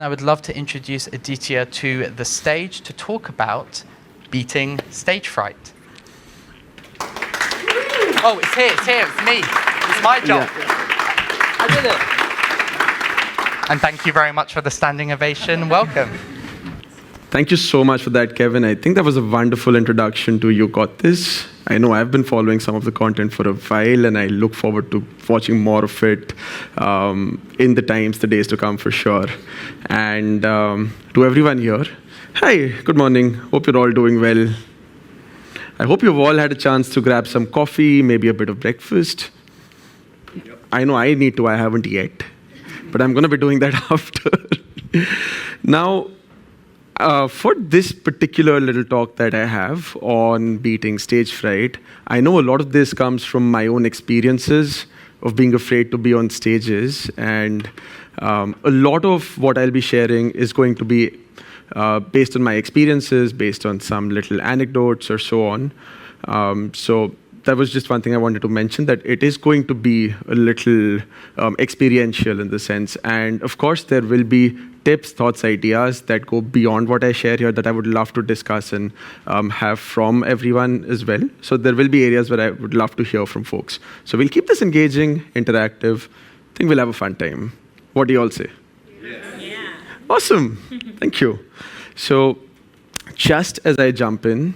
I would love to introduce Aditya to the stage to talk about beating stage fright. Oh, it's here, it's me. It's my job. Yeah. I did it. And thank you very much for the standing ovation. Welcome. Thank you so much for that, Kevin. I think that was a wonderful introduction to You Got This. I know I've been following some of the content for a while, and I look forward to watching more of it in the days to come for sure. And to everyone here, hi, good morning. Hope you're all doing well. I hope you've all had a chance to grab some coffee, maybe a bit of breakfast. Yep. I know I need to, I haven't yet, but I'm going to be doing that after. Now, for this particular little talk that I have on beating stage fright, I know a lot of this comes from my own experiences of being afraid to be on stages, and a lot of what I'll be sharing is going to be based on my experiences, based on some little anecdotes or so on. So that was just one thing I wanted to mention, that it is going to be a little experiential in the sense. And of course, there will be tips, thoughts, ideas that go beyond what I share here that I would love to discuss and have from everyone as well. So there will be areas where I would love to hear from folks. So we'll keep this engaging, interactive. I think we'll have a fun time. What do you all say? Yeah. Awesome. Thank you. So just as I jump in,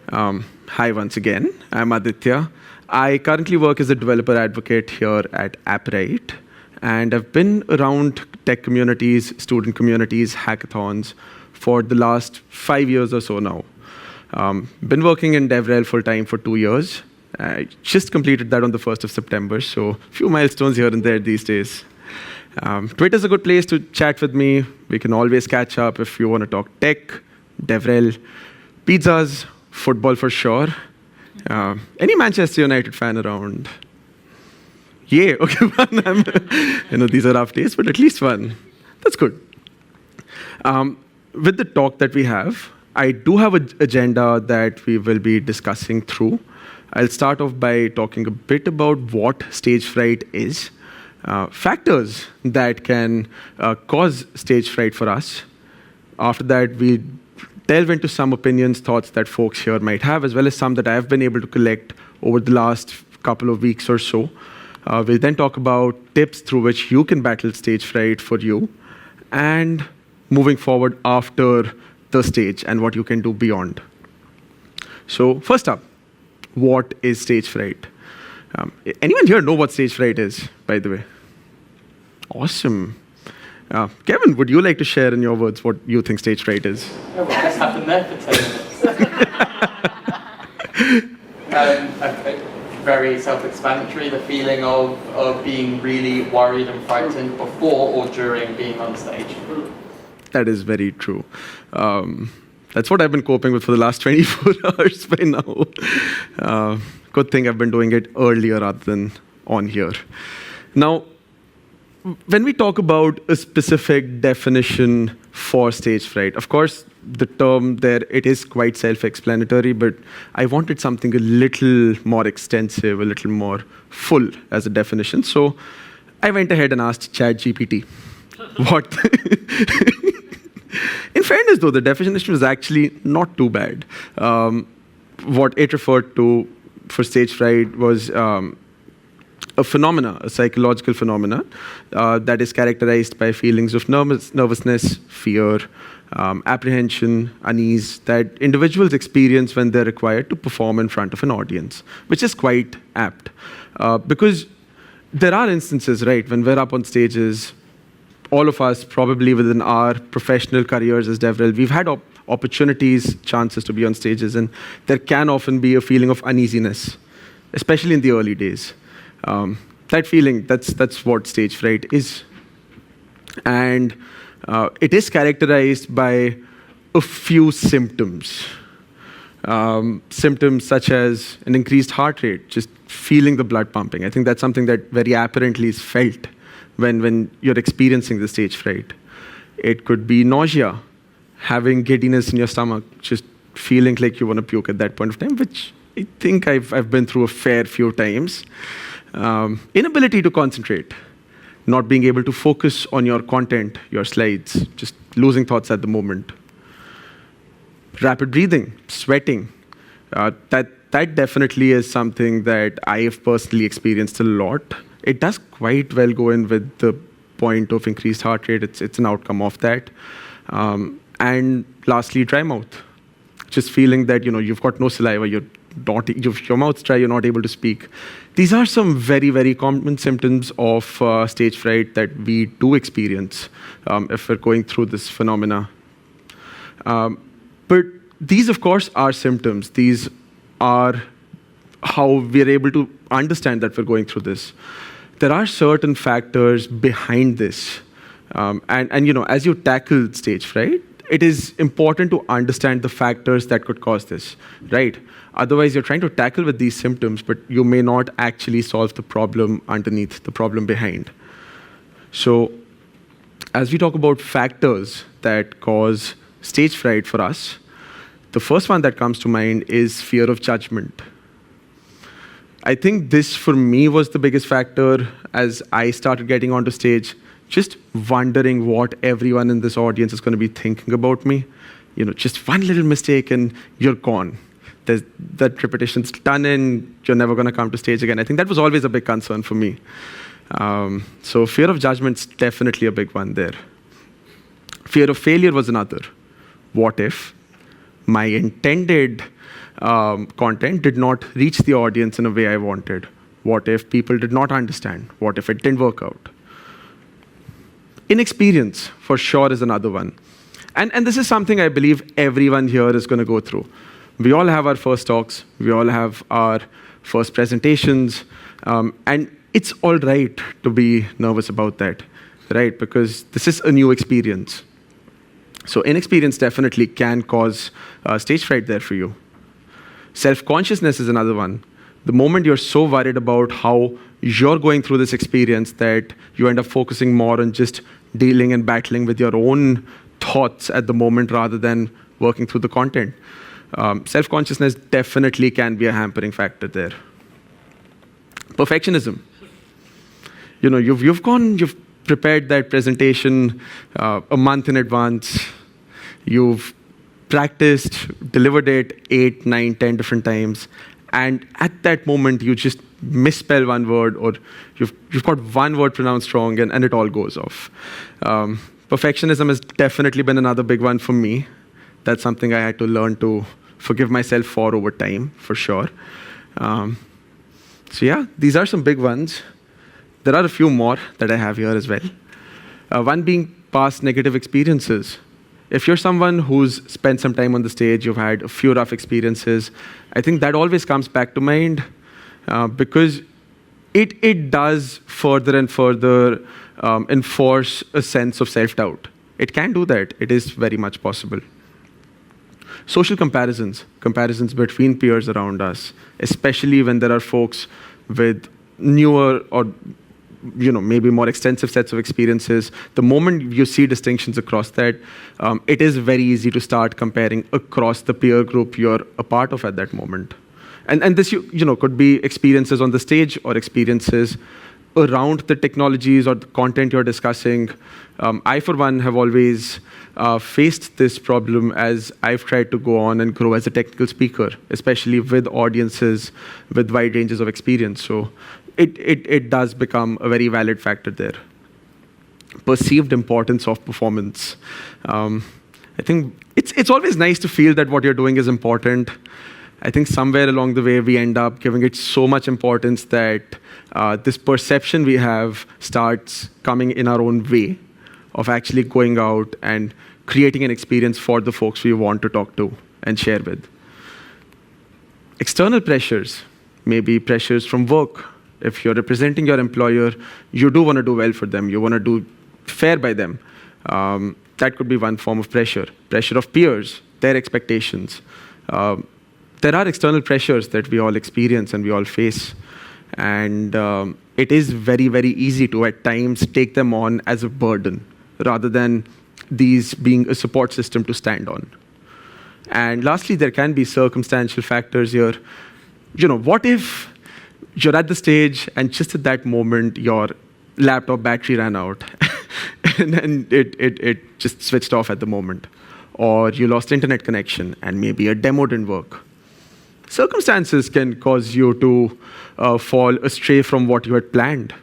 hi once again. I'm Aditya. I currently work as a developer advocate here at AppRight. And I've been around tech communities, student communities, hackathons for the last 5 years or so now. Been working in DevRel full-time for 2 years. I just completed that on the 1st of September, so a few milestones here and there these days. Twitter's a good place to chat with me. We can always catch up if you want to talk tech, DevRel, pizzas, football for sure. Any Manchester United fan around? Yeah, okay, one. I know these are rough days, but at least one. That's good. With the talk that we have, I do have an agenda that we will be discussing through. I'll start off by talking a bit about what stage fright is, factors that can cause stage fright for us. After that, we delve into some opinions, thoughts that folks here might have, as well as some that I've been able to collect over the last couple of weeks or so. We'll then talk about tips through which you can battle stage fright for you, and moving forward after the stage and what you can do beyond. So first up, what is stage fright? Anyone here know what stage fright is, by the way? Awesome. Kevin, would you like to share in your words what you think stage fright is? Oh, what just happened there for 10 minutes? Very self-explanatory, the feeling of being really worried and frightened before or during being on stage. That is very true. That's what I've been coping with for the last 24 hours by now. Good thing I've been doing it earlier rather than on here. Now, when we talk about a specific definition for stage fright, of course, the term there, it is quite self-explanatory, but I wanted something a little more extensive, a little more full as a definition. So I went ahead and asked ChatGPT what. In fairness, though, the definition was actually not too bad. What it referred to for stage fright was a phenomena, a psychological phenomena that is characterized by feelings of nervousness, fear, apprehension, unease that individuals experience when they're required to perform in front of an audience, which is quite apt. Because there are instances, right, when we're up on stages, all of us probably within our professional careers as DevRel, we've had opportunities, chances to be on stages, and there can often be a feeling of uneasiness, especially in the early days. That feeling, that's what stage fright is. And it is characterized by a few symptoms. Symptoms such as an increased heart rate, just feeling the blood pumping. I think that's something that very apparently is felt when you're experiencing the stage fright. It could be nausea, having giddiness in your stomach, just feeling like you want to puke at that point of time, which I think I've been through a fair few times. Inability to concentrate. not being able to focus on your content, your slides, just losing thoughts at the moment. Rapid breathing, sweating, that definitely is something that I have personally experienced a lot. It does quite well go in with the point of increased heart rate. It's an outcome of that. And lastly, dry mouth. Just feeling that you've got no saliva, your mouth's dry, you're not able to speak. These are some very, very common symptoms of stage fright that we do experience if we're going through this phenomena. But these, of course, are symptoms. These are how we're able to understand that we're going through this. There are certain factors behind this. And as you tackle stage fright, it is important to understand the factors that could cause this, right? Otherwise, you're trying to tackle with these symptoms, but you may not actually solve the problem underneath, the problem behind. So, as we talk about factors that cause stage fright for us, the first one that comes to mind is fear of judgment. I think this, for me, was the biggest factor as I started getting onto stage. Just wondering what everyone in this audience is going to be thinking about me. Just one little mistake and you're gone. That repetition's done in, you're never going to come to stage again. I think that was always a big concern for me. So fear of judgment's definitely a big one there. Fear of failure was another. What if my intended content did not reach the audience in a way I wanted? What if people did not understand? What if it didn't work out? Inexperience, for sure, is another one. And this is something I believe everyone here is going to go through. We all have our first talks. We all have our first presentations. And it's all right to be nervous about that, right? Because this is a new experience. So inexperience definitely can cause stage fright there for you. Self-consciousness is another one. The moment you're so worried about how you're going through this experience that you end up focusing more on just dealing and battling with your own thoughts at the moment rather than working through the content. Self-consciousness definitely can be a hampering factor there. Perfectionism. You've prepared that presentation a month in advance. You've practiced, delivered it 8, 9, 10 different times. And at that moment, you just misspell one word or you've got one word pronounced wrong and it all goes off. Perfectionism has definitely been another big one for me. That's something I had to learn to forgive myself for over time, for sure. So yeah, these are some big ones. There are a few more that I have here as well. One being past negative experiences. If you're someone who's spent some time on the stage, you've had a few rough experiences, I think that always comes back to mind because it does further and further enforce a sense of self-doubt. It can do that. It is very much possible. Social comparisons between peers around us, especially when there are folks with newer or maybe more extensive sets of experiences. The moment you see distinctions across that, it is very easy to start comparing across the peer group you're a part of at that moment. And this could be experiences on the stage or experiences around the technologies or the content you're discussing. I, for one, have always faced this problem as I've tried to go on and grow as a technical speaker, especially with audiences with wide ranges of experience. So it does become a very valid factor there. Perceived importance of performance. I think it's always nice to feel that what you're doing is important. I think somewhere along the way we end up giving it so much importance that this perception we have starts coming in our own way of actually going out and creating an experience for the folks we want to talk to and share with. External pressures, maybe pressures from work. If you're representing your employer, you do want to do well for them. You want to do fair by them. That could be one form of pressure. Pressure of peers, their expectations. There are external pressures that we all experience and we all face. And it is very, very easy to, at times, take them on as a burden rather than these being a support system to stand on. And lastly, there can be circumstantial factors here. What if you're at the stage and just at that moment, your laptop battery ran out and then it just switched off at the moment. Or you lost internet connection and maybe a demo didn't work. Circumstances can cause you to fall astray from what you had planned,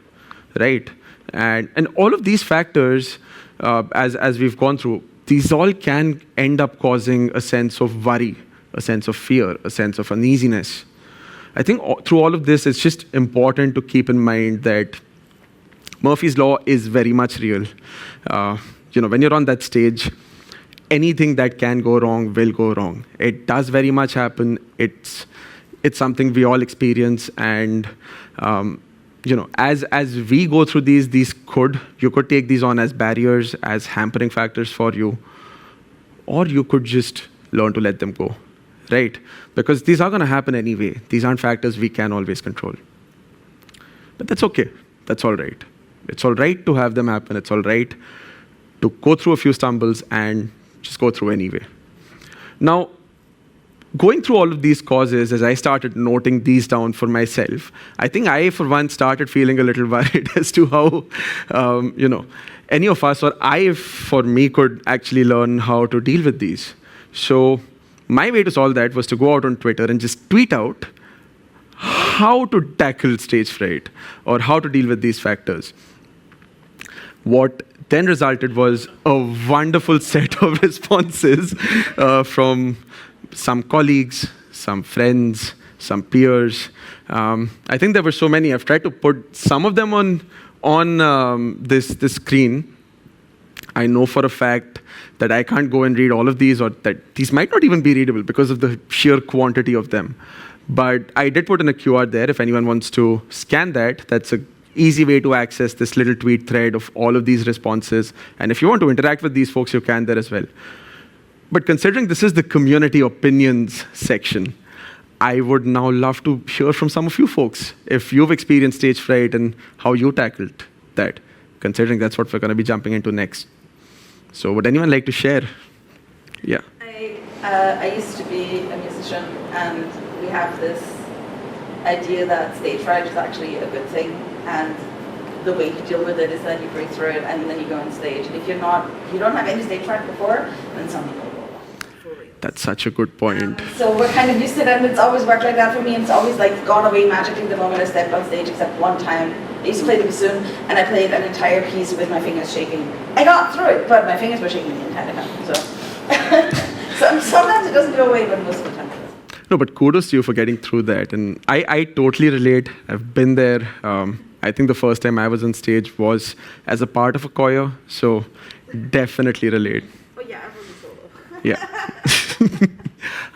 right? And all of these factors, as we've gone through, these all can end up causing a sense of worry, a sense of fear, a sense of uneasiness. I think through all of this, it's just important to keep in mind that Murphy's Law is very much real. When you're on that stage, anything that can go wrong will go wrong. It does very much happen. It's something we all experience, and as we go through these you could take these on as barriers, as hampering factors for you, or you could just learn to let them go, right? Because these are going to happen anyway. These aren't factors we can always control. But that's okay. That's all right. It's all right to have them happen. It's all right to go through a few stumbles and just go through anyway. Now, going through all of these causes, as I started noting these down for myself, I think I, for one, started feeling a little worried as to how, any of us, or I, for me, could actually learn how to deal with these. So my way to solve that was to go out on Twitter and just tweet out how to tackle stage fright or how to deal with these factors. What then resulted was a wonderful set of responses from some colleagues, some friends, some peers. I think there were so many. I've tried to put some of them on this screen. I know for a fact that I can't go and read all of these, or that these might not even be readable because of the sheer quantity of them. But I did put in a QR there. If anyone wants to scan that, that's an easy way to access this little tweet thread of all of these responses. And if you want to interact with these folks, you can there as well. But considering this is the community opinions section, I would now love to hear from some of you folks if you've experienced stage fright and how you tackled that, considering that's what we're going to be jumping into next. So would anyone like to share? Yeah. I used to be a musician, and we have this idea that stage fright is actually a good thing, and the way to deal with it is that you breathe through it and then you go on stage. And if you don't have any stage fright before, then something will go wrong. That's such a good point. So we're kind of used to it, and it's always worked like that for me, and it's always like gone away magically the moment I stepped on stage, except one time. I used to play the bassoon, and I played an entire piece with my fingers shaking. I got through it, but my fingers were shaking the entire time. So, so sometimes it doesn't go away, but most of the time it does. No, but kudos to you for getting through that. And I totally relate. I've been there. I think the first time I was on stage was as a part of a choir, so definitely relate. Oh yeah, I was a solo. Yeah.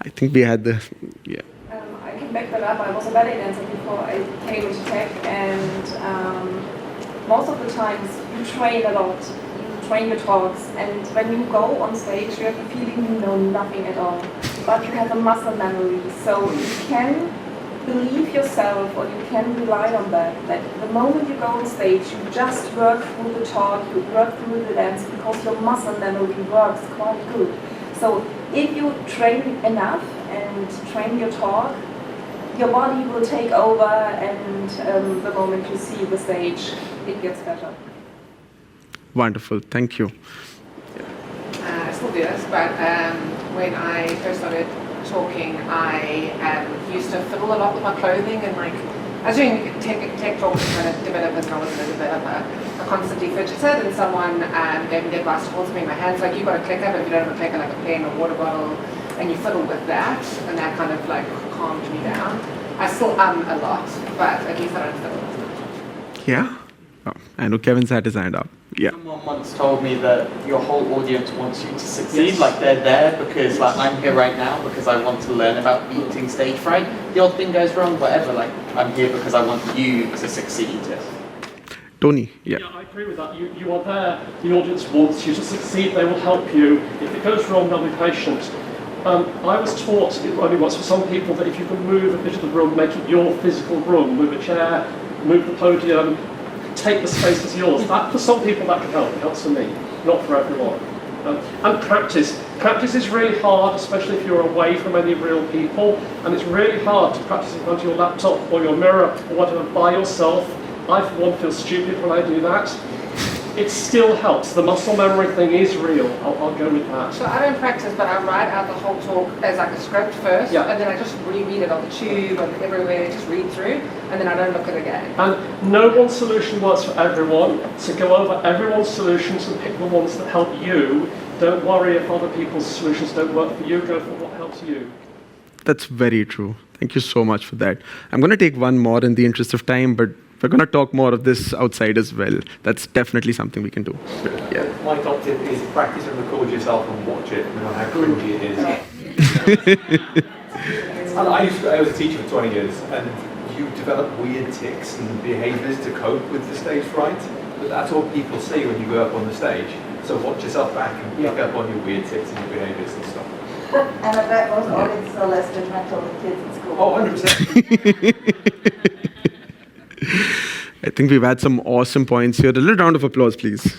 I think we had the, yeah. I can back that up. I was a ballet dancer before I came into tech, and most of the times you train a lot. You train your talks, and when you go on stage, you have the feeling you know nothing at all, but you have a muscle memory, so you can believe yourself, or you can rely on that. That the moment you go on stage, you just work through the talk, you work through the dance, because your muscle memory works quite good. So if you train enough and train your talk, your body will take over, and the moment you see the stage, it gets better. Wonderful, thank you. I still do this, but when I first started talking, I used to fiddle a lot with my clothing, and like I was doing tech talks and kind of developers, and I wasn't a developer. I constantly fidgeted, and someone gave me the advice towards me. My hands like, you've got a clicker, but if you don't have a clicker, like a pen or water bottle, and you fiddle with that, and that kind of like calmed me down. I still a lot, but at least I don't fiddle as much. Yeah? Oh, I know Kevin's had his hand up. Yeah. Someone once told me that your whole audience wants you to succeed, like they're there because like I'm here right now because I want to learn about beating stage fright. The odd thing goes wrong, whatever, like I'm here because I want you to succeed. Tony, yeah. Yeah, I agree with that. You are there, the audience wants you to succeed, they will help you. If it goes wrong, they'll be patient. I was taught, it only works for some people, that if you can move a bit of the room, make it your physical room, move a chair, move the podium, take the space as yours. That, for some people that can help. It helps for me, not for everyone. And practice. Practice is really hard, especially if you're away from any real people, and it's really hard to practice in front of your laptop or your mirror or whatever by yourself I, for one, feel stupid when I do that. It still helps. The muscle memory thing is real. I'll go with that. So I don't practice, but I write out the whole talk as like a script first, Yeah. and then I just reread it on the tube and everywhere, just read through, and then I don't look at it again. And no one solution works for everyone, so go over everyone's solutions and pick the ones that help you. Don't worry if other people's solutions don't work for you, go for what helps you. That's very true. Thank you so much for that. I'm going to take one more in the interest of time, but we're going to talk more of this outside as well. That's definitely something we can do. Yeah. My top tip is practice and record yourself and watch it, no matter how cringy it is. And I was a teacher for 20 years, and you develop weird tics and behaviours to cope with the stage fright. But that's all people see when you go up on the stage. So watch yourself back and pick up on your weird tics and your behaviours and stuff. And I bet most audiences are less judgmental than kids in school. Oh, 100%. I think we've had some awesome points here. A little round of applause, please.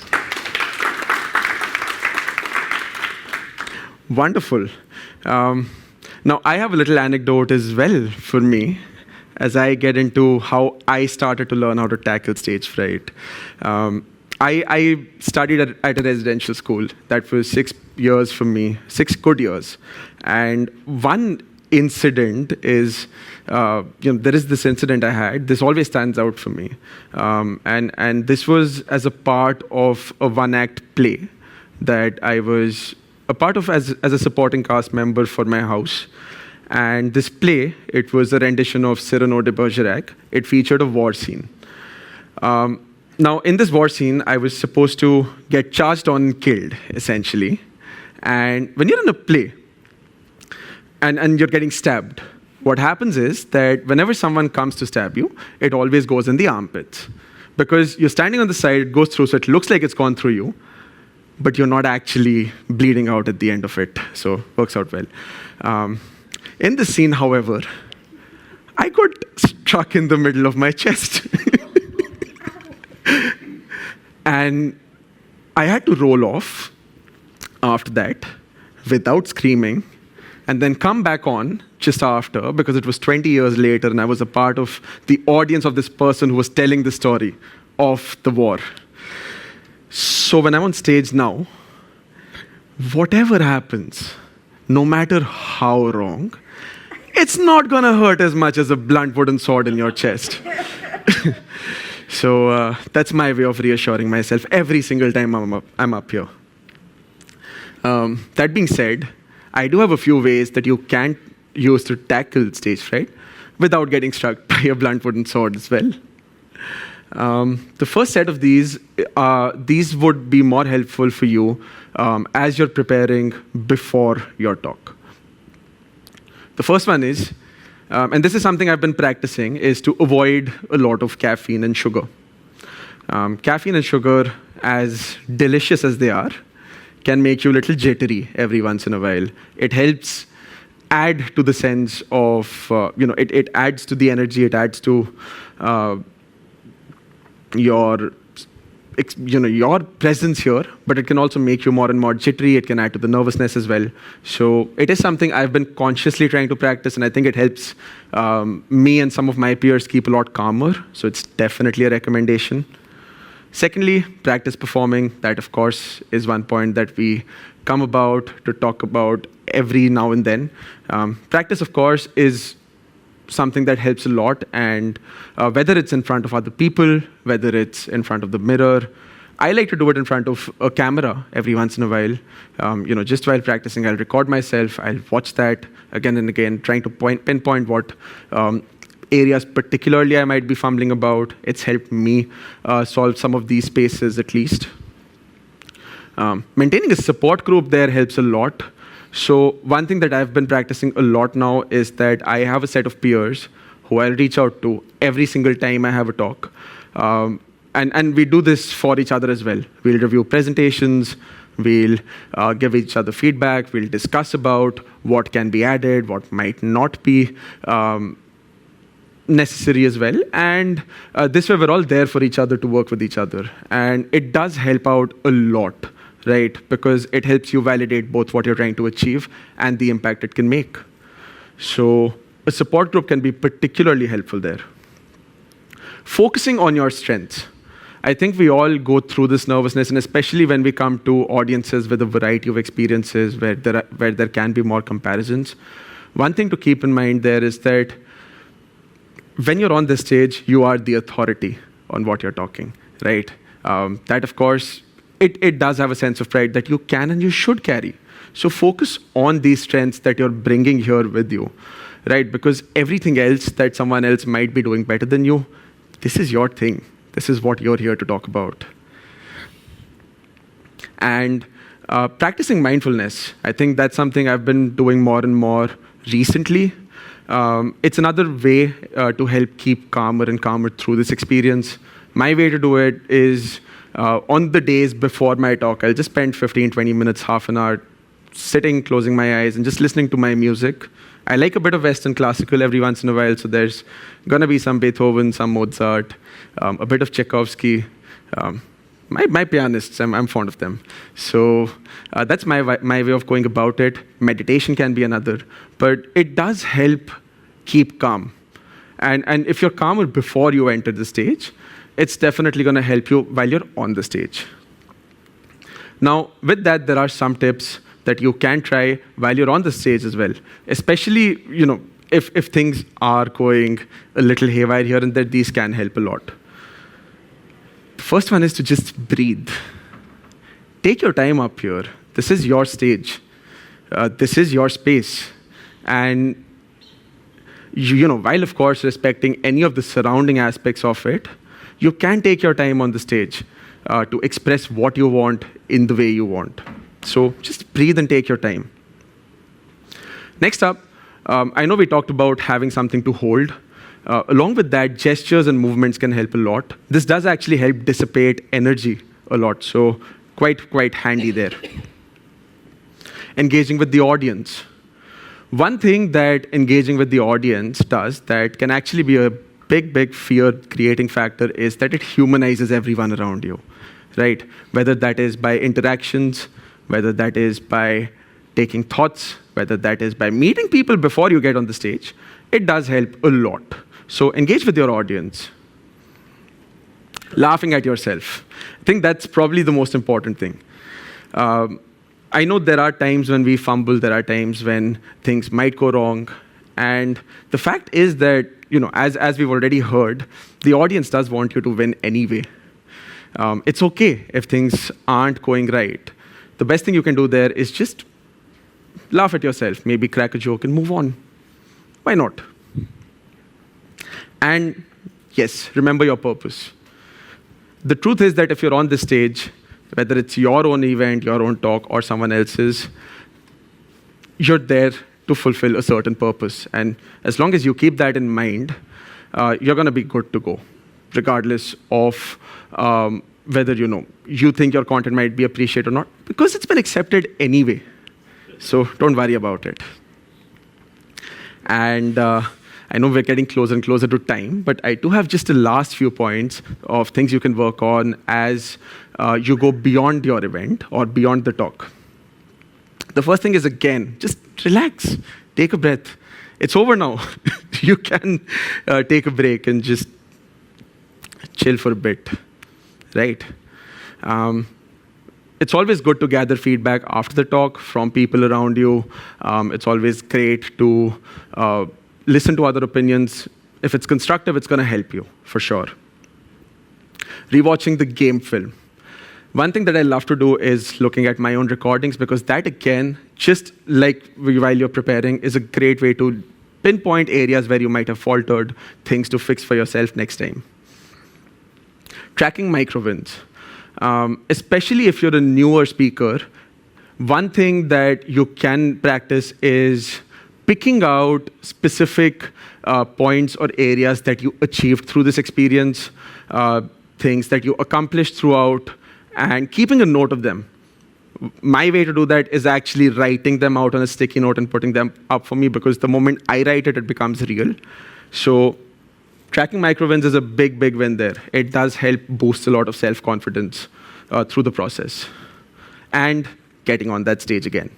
Wonderful. Now, I have a little anecdote as well for me as I get into how I started to learn how to tackle stage fright. I studied at a residential school. That was 6 years for me, 6 good years. And one incident is, there is this incident I had. This always stands out for me. And this was as a part of a one-act play that I was a part of as a supporting cast member for my house. And this play, it was a rendition of Cyrano de Bergerac. It featured a war scene. Now, in this war scene, I was supposed to get charged on and killed, essentially. And when you're in a play, and you're getting stabbed, what happens is that whenever someone comes to stab you, it always goes in the armpits. Because you're standing on the side, it goes through, so it looks like it's gone through you, but you're not actually bleeding out at the end of it, so works out well. In this scene, however, I got struck in the middle of my chest. And I had to roll off after that without screaming, and then come back on just after, because it was 20 years later and I was a part of the audience of this person who was telling the story of the war. So when I'm on stage now, whatever happens, no matter how wrong, it's not going to hurt as much as a blunt wooden sword in your chest. So that's my way of reassuring myself every single time I'm up here. That being said, I do have a few ways that you can use to tackle stage fright without getting struck by a blunt wooden sword as well. The first set of these would be more helpful for you as you're preparing before your talk. The first one is, and this is something I've been practicing, is to avoid a lot of caffeine and sugar. Caffeine and sugar, as delicious as they are, can make you a little jittery every once in a while. It helps add to the sense of, it adds to the energy, it adds to your presence here, but it can also make you more and more jittery. It can add to the nervousness as well. So it is something I've been consciously trying to practice, and I think it helps me and some of my peers keep a lot calmer. So it's definitely a recommendation. Secondly, practice performing. That, of course, is one point that we come about to talk about every now and then. Practice, of course, is something that helps a lot, and whether it's in front of other people, whether it's in front of the mirror, I like to do it in front of a camera every once in a while. Just while practicing, I'll record myself, I'll watch that again and again, trying to pinpoint what areas particularly I might be fumbling about. It's helped me solve some of these spaces at least. Maintaining a support group there helps a lot. So one thing that I've been practicing a lot now is that I have a set of peers who I'll reach out to every single time I have a talk. And we do this for each other as well. We'll review presentations, we'll give each other feedback, we'll discuss about what can be added, what might not be necessary as well. And this way we're all there for each other to work with each other. And it does help out a lot, right? Because it helps you validate both what you're trying to achieve and the impact it can make. So a support group can be particularly helpful there. focusing on your strengths. I think we all go through this nervousness, and especially when we come to audiences with a variety of experiences where there can be more comparisons. One thing to keep in mind there is that when you're on the stage, you are the authority on what you're talking, right? That, of course, it does have a sense of pride that you can and you should carry. So focus on these strengths that you're bringing here with you, right? Because everything else that someone else might be doing better than you, this is your thing. This is what you're here to talk about. And practicing mindfulness, I think that's something I've been doing more and more recently. It's another way to help keep calmer and calmer through this experience. My way to do it is on the days before my talk, I'll just spend 15, 20 minutes, half an hour, sitting, closing my eyes, and just listening to my music. I like a bit of Western classical every once in a while, so there's going to be some Beethoven, some Mozart, a bit of Tchaikovsky. My pianists, I'm fond of them. So that's my way of going about it. Meditation can be another, but it does help keep calm. And if you're calmer before you enter the stage, it's definitely going to help you while you're on the stage. Now, with that, there are some tips that you can try while you're on the stage as well. Especially, if things are going a little haywire here and there, these can help a lot. The first one is to just breathe. Take your time up here. This is your stage. This is your space. And while of course respecting any of the surrounding aspects of it, you can take your time on the stage to express what you want in the way you want. So just breathe and take your time. Next up, I know we talked about having something to hold. Along with that, gestures and movements can help a lot. This does actually help dissipate energy a lot, so quite handy there. Engaging with the audience. One thing that engaging with the audience does that can actually be a big fear-creating factor is that it humanizes everyone around you, right? Whether that is by interactions, whether that is by taking thoughts, whether that is by meeting people before you get on the stage, it does help a lot. So engage with your audience. Laughing at yourself. I think that's probably the most important thing. I know there are times when we fumble, there are times when things might go wrong, and the fact is that, as we've already heard, the audience does want you to win anyway. It's okay if things aren't going right. The best thing you can do there is just laugh at yourself, maybe crack a joke and move on. Why not? And yes, remember your purpose. The truth is that if you're on the stage, whether it's your own event, your own talk, or someone else's, you're there to fulfill a certain purpose. And as long as you keep that in mind, you're going to be good to go, regardless of whether you think your content might be appreciated or not, because it's been accepted anyway. So don't worry about it. And I know we're getting closer and closer to time, but I do have just the last few points of things you can work on as you go beyond your event or beyond the talk. The first thing is, again, just relax, take a breath. It's over now. You can take a break and just chill for a bit, right? It's always good to gather feedback after the talk from people around you. It's always great to listen to other opinions. If it's constructive, it's going to help you, for sure. Rewatching the game film. One thing that I love to do is looking at my own recordings, because that, again, just like while you're preparing, is a great way to pinpoint areas where you might have faltered, things to fix for yourself next time. Tracking micro wins. Especially if you're a newer speaker, one thing that you can practice is picking out specific points or areas that you achieved through this experience, things that you accomplished throughout, and keeping a note of them. My way to do that is actually writing them out on a sticky note and putting them up for me, because the moment I write it, it becomes real. So tracking micro wins is a big win there. It does help boost a lot of self-confidence through the process. And getting on that stage again.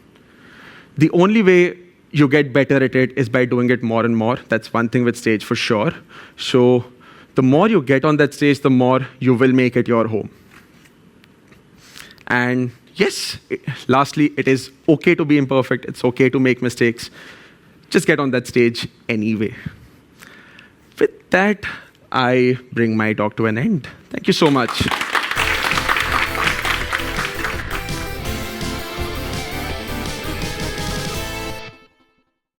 The only way you get better at it is by doing it more and more. That's one thing with stage for sure. So the more you get on that stage, the more you will make it your home. And yes, lastly, it is okay to be imperfect. It's okay to make mistakes. Just get on that stage anyway. With that, I bring my talk to an end. Thank you so much.